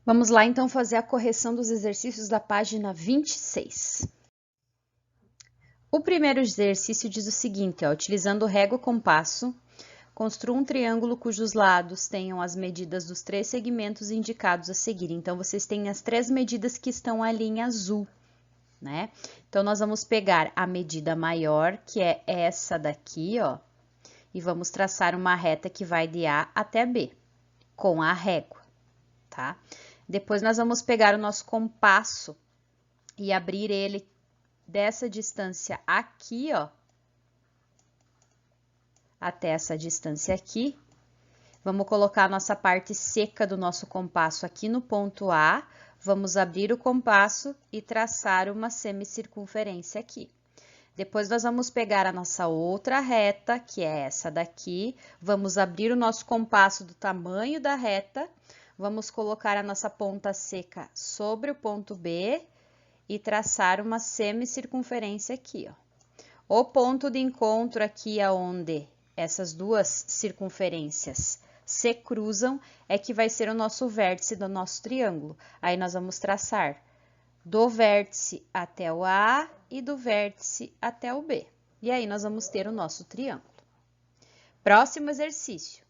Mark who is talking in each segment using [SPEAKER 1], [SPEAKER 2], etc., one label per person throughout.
[SPEAKER 1] Vamos lá, então, fazer a correção dos exercícios da página 26. O primeiro exercício diz o seguinte, ó, utilizando régua e compasso, construa um triângulo cujos lados tenham as medidas dos três segmentos indicados a seguir. Então, vocês têm as três medidas que estão ali em azul, né? Então, nós vamos pegar a medida maior, que é essa daqui, ó, e vamos traçar uma reta que vai de A até B, com a régua, tá? Depois, nós vamos pegar o nosso compasso e abrir ele dessa distância aqui, ó, até essa distância aqui. Vamos colocar a nossa parte seca do nosso compasso aqui no ponto A. Vamos abrir o compasso e traçar uma semicircunferência aqui. Depois, nós vamos pegar a nossa outra reta, que é essa daqui. Vamos abrir o nosso compasso do tamanho da reta. Vamos colocar a nossa ponta seca sobre o ponto B e traçar uma semicircunferência aqui, ó. O ponto de encontro aqui aonde essas duas circunferências se cruzam é que vai ser o nosso vértice do nosso triângulo. Aí nós vamos traçar do vértice até o A e do vértice até o B. E aí nós vamos ter o nosso triângulo. Próximo exercício.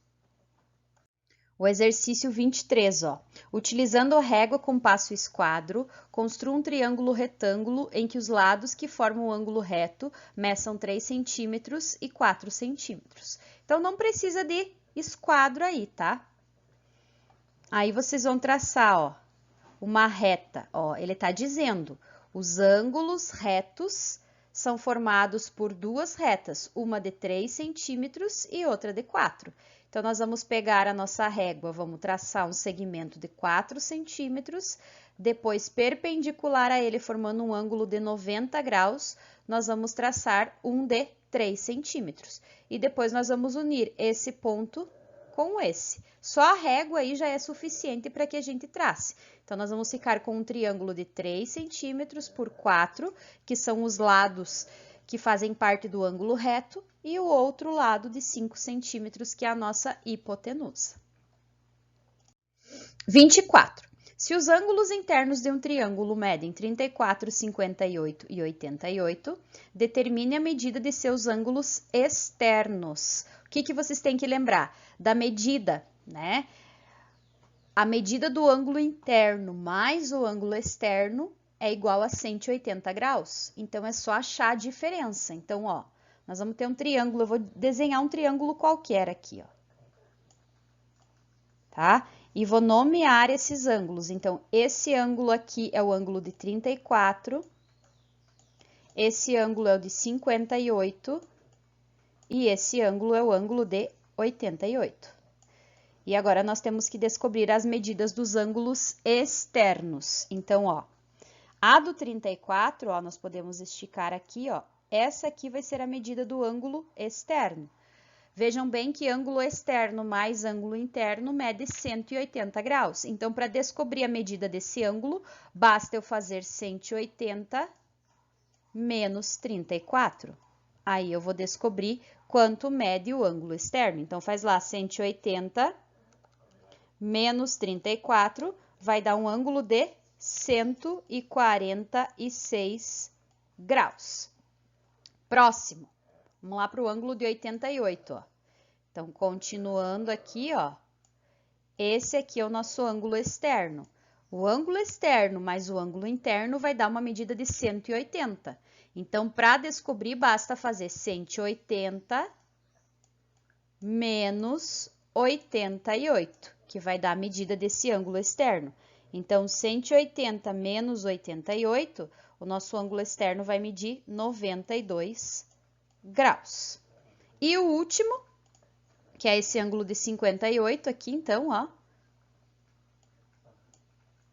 [SPEAKER 1] O exercício 23, ó. Utilizando régua, compasso e esquadro, construa um triângulo retângulo em que os lados que formam o ângulo reto meçam 3 centímetros e 4 centímetros. Então, não precisa de esquadro aí, tá? Aí, vocês vão traçar, ó, uma reta, ó. Ele tá dizendo, os ângulos retos são formados por duas retas, uma de 3 centímetros e outra de 4. Então, nós vamos pegar a nossa régua, vamos traçar um segmento de 4 centímetros, depois perpendicular a ele, formando um ângulo de 90 graus, nós vamos traçar um de 3 centímetros. E depois nós vamos unir esse ponto com esse. Só a régua aí já é suficiente para que a gente trace. Então, nós vamos ficar com um triângulo de 3 centímetros por 4, que são os lados que fazem parte do ângulo reto, e o outro lado de 5 centímetros, que é a nossa hipotenusa. 24. Se os ângulos internos de um triângulo medem 34, 58 e 88, determine a medida de seus ângulos externos. O que vocês têm que lembrar? Da medida, né? A medida do ângulo interno mais o ângulo externo é igual a 180 graus. Então, é só achar a diferença. Então, ó, nós vamos ter um triângulo. Eu vou desenhar um triângulo qualquer aqui, ó. Tá? E vou nomear esses ângulos. Então, esse ângulo aqui é o ângulo de 34. Esse ângulo é o de 58. E esse ângulo é o ângulo de 88. E agora, nós temos que descobrir as medidas dos ângulos externos. Então, ó, a do 34, ó, nós podemos esticar aqui, ó. Essa aqui vai ser a medida do ângulo externo. Vejam bem que ângulo externo mais ângulo interno mede 180 graus. Então, para descobrir a medida desse ângulo, basta eu fazer 180 menos 34. Aí, eu vou descobrir quanto mede o ângulo externo. Então, faz lá 180 menos 34, vai dar um ângulo de 146 graus. Próximo, vamos lá para o ângulo de 88, ó. Então, continuando aqui, ó, esse aqui é o nosso ângulo externo. O ângulo externo mais o ângulo interno vai dar uma medida de 180. Então, para descobrir, basta fazer 180 menos 88, que vai dar a medida desse ângulo externo. Então, 180 menos 88, o nosso ângulo externo vai medir 92 graus. E o último, que é esse ângulo de 58 aqui, então, ó.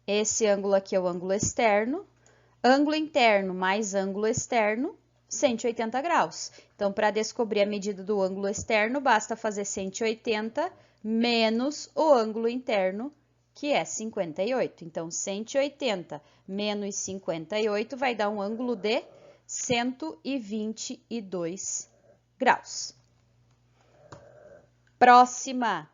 [SPEAKER 1] Esse ângulo aqui é o ângulo externo. Ângulo interno mais ângulo externo, 180 graus. Então, para descobrir a medida do ângulo externo, basta fazer 180 menos o ângulo interno, que é 58. Então, 180 menos 58 vai dar um ângulo de 122 graus. Próxima.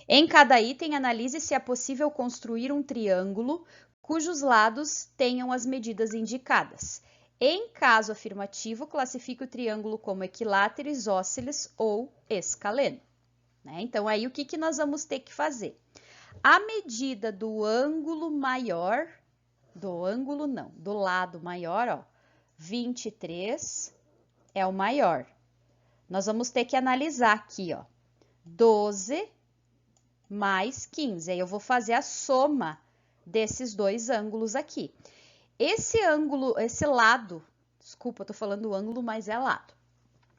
[SPEAKER 1] Em cada item, analise se é possível construir um triângulo cujos lados tenham as medidas indicadas. Em caso afirmativo, classifique o triângulo como equilátero, isósceles ou escaleno. Então, aí o que nós vamos ter que fazer? A medida do ângulo maior, do lado maior, ó, 23 é o maior. Nós vamos ter que analisar aqui, ó, 12 mais 15. Aí eu vou fazer a soma desses dois ângulos aqui. Esse ângulo, esse lado, desculpa, eu tô falando ângulo, mas é lado.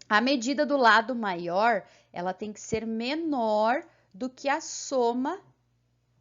[SPEAKER 1] A medida do lado maior, ela tem que ser menor do que a soma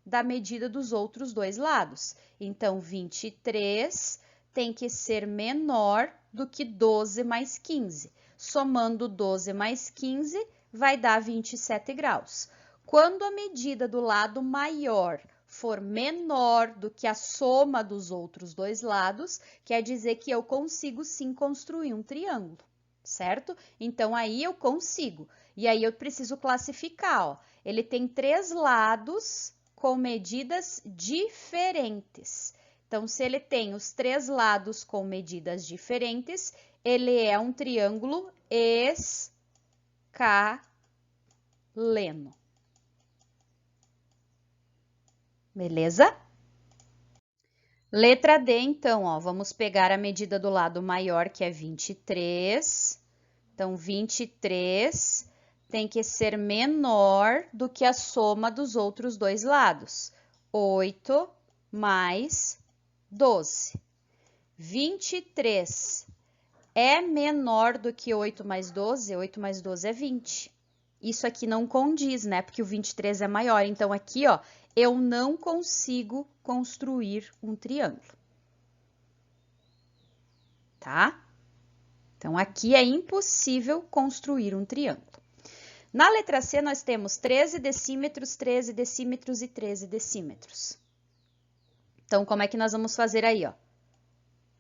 [SPEAKER 1] da medida dos outros dois lados. Então, 23 tem que ser menor do que 12 mais 15. Somando 12 mais 15, vai dar 27 graus. Quando a medida do lado maior for menor do que a soma dos outros dois lados, quer dizer que eu consigo sim construir um triângulo, certo? Então, aí eu consigo. E aí eu preciso classificar, ó. Ele tem 3 lados com medidas diferentes. Então, se ele tem os 3 lados com medidas diferentes, ele é um triângulo escaleno. Beleza? Letra D, então, ó, vamos pegar a medida do lado maior, que é 23. Então, 23 tem que ser menor do que a soma dos outros dois lados. 8 mais 12. 23 é menor do que 8 mais 12? 8 mais 12 é 20. Isso aqui não condiz, né? Porque o 23 é maior. Então, aqui, ó, eu não consigo construir um triângulo. Tá? Então, aqui é impossível construir um triângulo. Na letra C, nós temos 13 decímetros, 13 decímetros e 13 decímetros. Então, como é que nós vamos fazer aí, ó?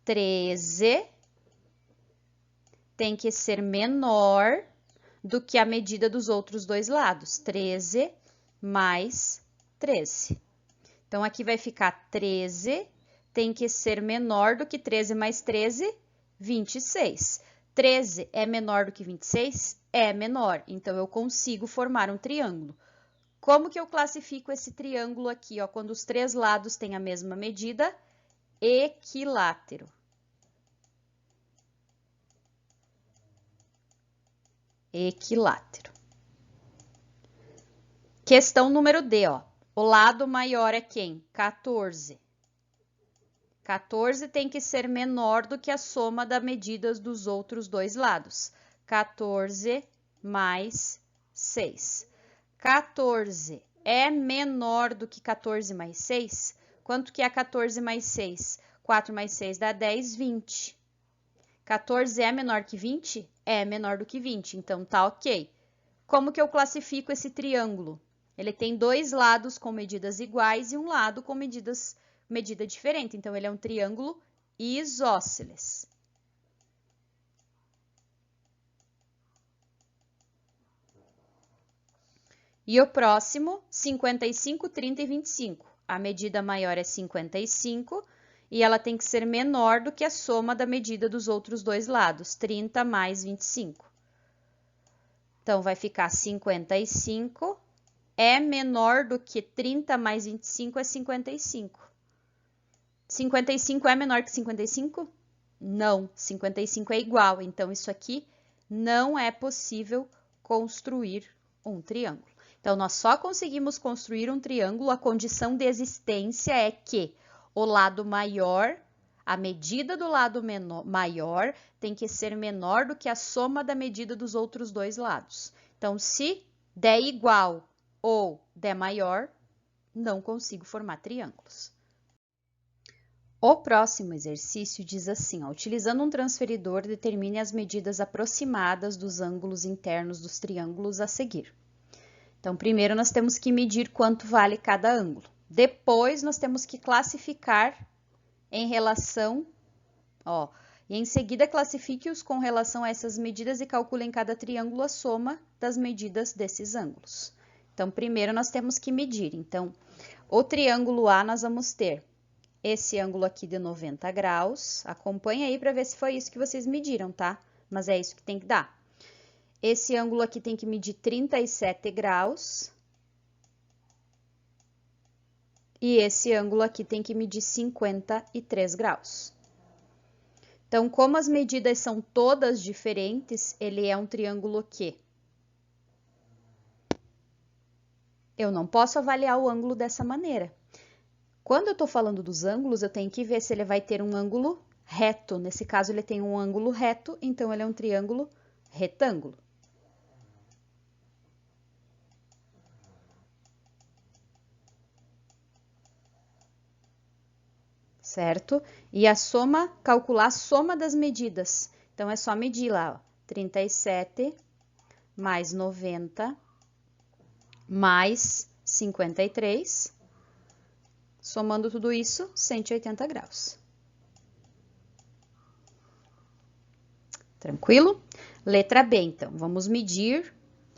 [SPEAKER 1] 13 tem que ser menor do que a medida dos outros dois lados. 13 mais 13. Então, aqui vai ficar 13 tem que ser menor do que 13 mais 13, 26. 13 é menor do que 26? É menor. Então, eu consigo formar um triângulo. Como que eu classifico esse triângulo aqui, ó, quando os 3 lados têm a mesma medida? Equilátero. Equilátero. Questão número D, ó. O lado maior é quem? 14. 14 tem que ser menor do que a soma das medidas dos outros dois lados. 14 mais 6. 14 é menor do que 14 mais 6? Quanto que é 14 mais 6? 4 mais 6 dá 10, 20. 14 é menor que 20? É menor do que 20, então tá ok. Como que eu classifico esse triângulo? Ele tem dois lados com medidas iguais e um lado com medida diferente. Então, ele é um triângulo isósceles. E o próximo, 55, 30 e 25. A medida maior é 55 e ela tem que ser menor do que a soma da medida dos outros dois lados, 30 mais 25. Então, vai ficar 55 é menor do que 30 mais 25 é 55. 55 é menor que 55? Não, 55 é igual. Então, isso aqui não é possível construir um triângulo. Então, nós só conseguimos construir um triângulo, a condição de existência é que o lado maior, a medida do lado maior tem que ser menor do que a soma da medida dos outros dois lados. Então, se der igual ou der maior, não consigo formar triângulos. O próximo exercício diz assim, ó, utilizando um transferidor, determine as medidas aproximadas dos ângulos internos dos triângulos a seguir. Então, primeiro nós temos que medir quanto vale cada ângulo. Depois, nós temos que classificar em relação, ó, e em seguida classifique-os com relação a essas medidas e calcule em cada triângulo a soma das medidas desses ângulos. Então, primeiro nós temos que medir. Então, o triângulo A nós vamos ter esse ângulo aqui de 90 graus. Acompanha aí para ver se foi isso que vocês mediram, tá? Mas é isso que tem que dar. Esse ângulo aqui tem que medir 37 graus. E esse ângulo aqui tem que medir 53 graus. Então, como as medidas são todas diferentes, ele é um triângulo quê? Eu não posso avaliar o ângulo dessa maneira. Quando eu estou falando dos ângulos, eu tenho que ver se ele vai ter um ângulo reto. Nesse caso, ele tem um ângulo reto, então ele é um triângulo retângulo. Certo? E a soma, calcular a soma das medidas. Então, é só medir lá, ó, 37 mais 90 mais 53, somando tudo isso, 180 graus. Tranquilo? Letra B, então, vamos medir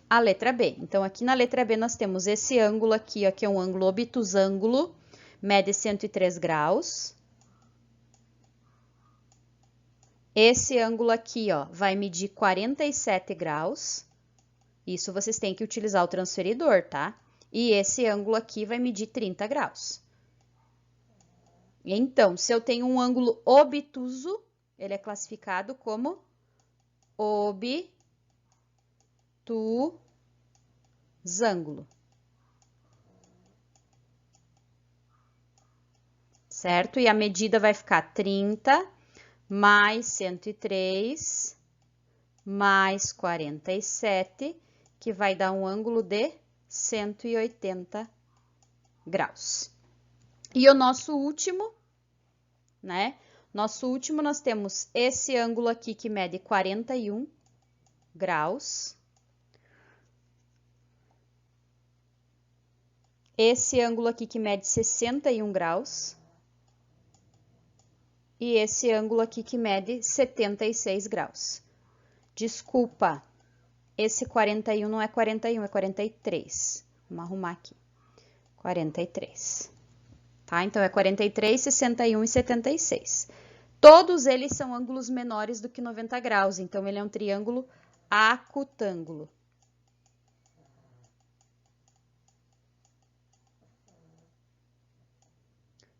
[SPEAKER 1] a letra B. Então, aqui na letra B nós temos esse ângulo aqui, ó, que é um ângulo obtusângulo, mede 103 graus. Esse ângulo aqui, ó, vai medir 47 graus. Isso vocês têm que utilizar o transferidor, tá? E esse ângulo aqui vai medir 30 graus. Então, se eu tenho um ângulo obtuso, ele é classificado como obtusângulo. Certo? E a medida vai ficar 30 mais 103 mais 47, que vai dar um ângulo de 180 graus. E o nosso último, né? Nosso último, nós temos esse ângulo aqui que mede 41 graus. Esse ângulo aqui que mede 61 graus. E esse ângulo aqui que mede 76 graus. Desculpa, esse 41 não é 41, é 43. Vamos arrumar aqui. 43. Tá? Então, é 43, 61 e 76. Todos eles são ângulos menores do que 90 graus. Então, ele é um triângulo acutângulo.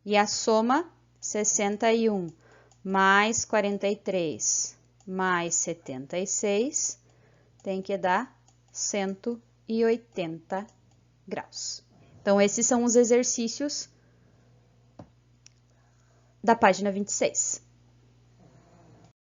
[SPEAKER 1] E a soma, 61 mais 43 mais 76, tem que dar 180 graus. Então, esses são os exercícios da página 26.